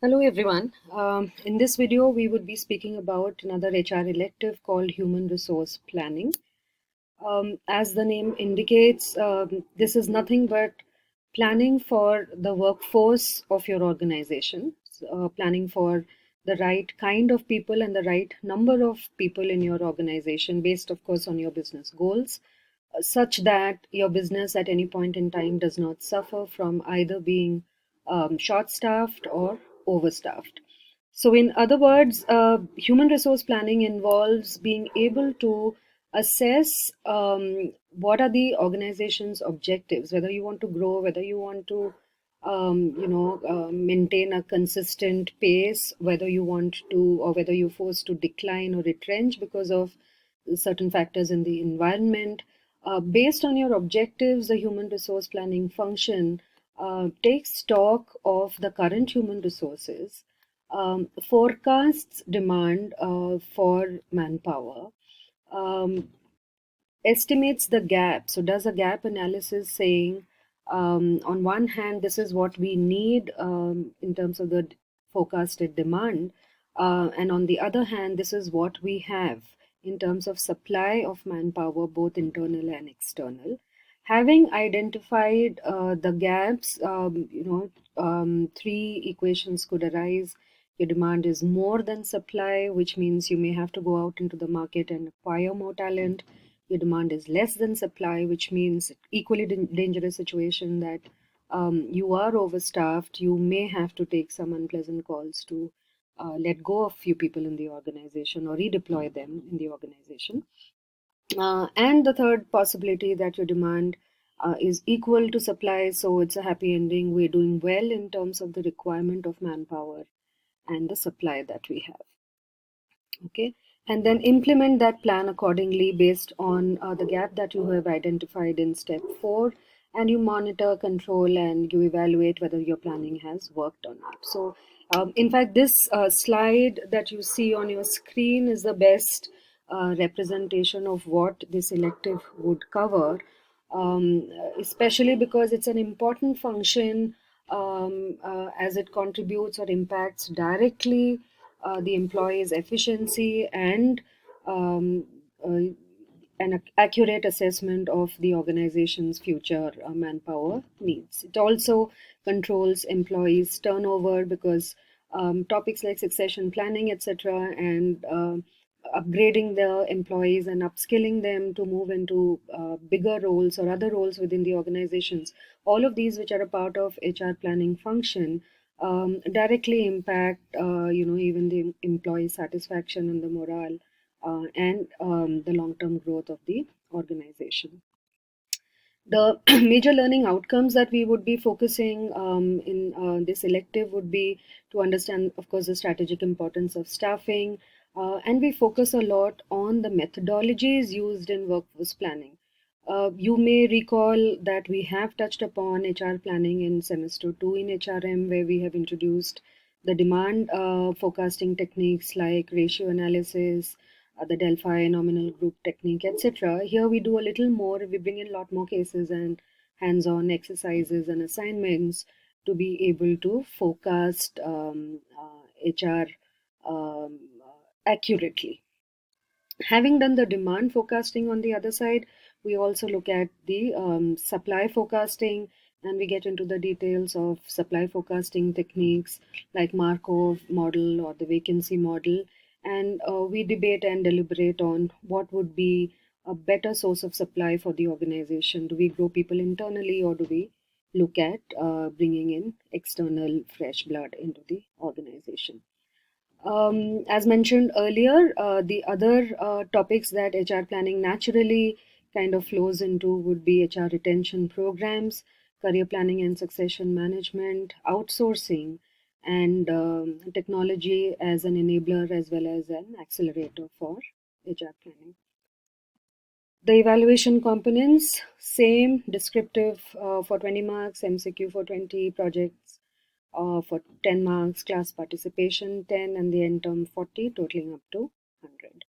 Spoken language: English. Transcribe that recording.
Hello everyone. In this video, we would be speaking about another HR elective called Human Resource Planning. As the name indicates, this is nothing but planning for the workforce of your organization, planning for the right kind of people and the right number of people in your organization, based, of course, on your business goals, such that your business at any point in time does not suffer from either being short-staffed or overstaffed. So, in other words, human resource planning involves being able to assess what are the organization's objectives, whether you want to grow, whether you want to, maintain a consistent pace, whether you want to, or whether you're forced to decline or retrench because of certain factors in the environment. Based on your objectives, the human resource planning function takes stock of the current human resources, forecasts demand for manpower, um, estimates the gap. So, does a gap analysis saying, on one hand, this is what we need in terms of the forecasted demand, and on the other hand, this is what we have in terms of supply of manpower, both internal and external. Having identified the gaps, three equations could arise. Your demand is more than supply, which means you may have to go out into the market and acquire more talent. Your demand is less than supply, which means equally dangerous situation that you are overstaffed. You may have to take some unpleasant calls to let go of few people in the organization or redeploy them in the organization. And the third possibility that your demand is equal to supply, so it's a happy ending. We're doing well in terms of the requirement of manpower and the supply that we have. Okay, and then implement that plan accordingly based on the gap that you have identified in step 4, and you monitor, control, and you evaluate whether your planning has worked or not. So in fact, this slide that you see on your screen is the best representation of what this elective would cover, especially because it's an important function, as it contributes or impacts directly the employee's efficiency and um, uh, an accurate assessment of the organization's future manpower needs. It also controls employees' turnover because topics like succession planning, etc., and upgrading the employees and upskilling them to move into bigger roles or other roles within the organizations, all of these which are a part of HR planning function, directly impact, even the employee satisfaction and the morale, and the long-term growth of the organization. The major learning outcomes that we would be focusing in this elective would be to understand, of course, the strategic importance of staffing, and we focus a lot on the methodologies used in workforce planning. You may recall that we have touched upon HR planning in semester 2 in HRM, where we have introduced the demand forecasting techniques like ratio analysis, the Delphi nominal group technique, etc. Here we do a little more, we bring in a lot more cases and hands on exercises and assignments to be able to forecast HR accurately. Having done the demand forecasting on the other side, we also look at the supply forecasting, and we get into the details of supply forecasting techniques like Markov model or the vacancy model. And we debate and deliberate on what would be a better source of supply for the organization. Do we grow people internally, or do we look at bringing in external fresh blood into the organization? As mentioned earlier, the other topics that HR planning naturally kind of flows into would be HR retention programs, career planning and succession management, outsourcing, and technology as an enabler as well as an accelerator for HR planning. The evaluation components, same descriptive for 20 marks, MCQ for 20, projects for 10 marks, class participation 10, and the end term 40, totaling up to 100.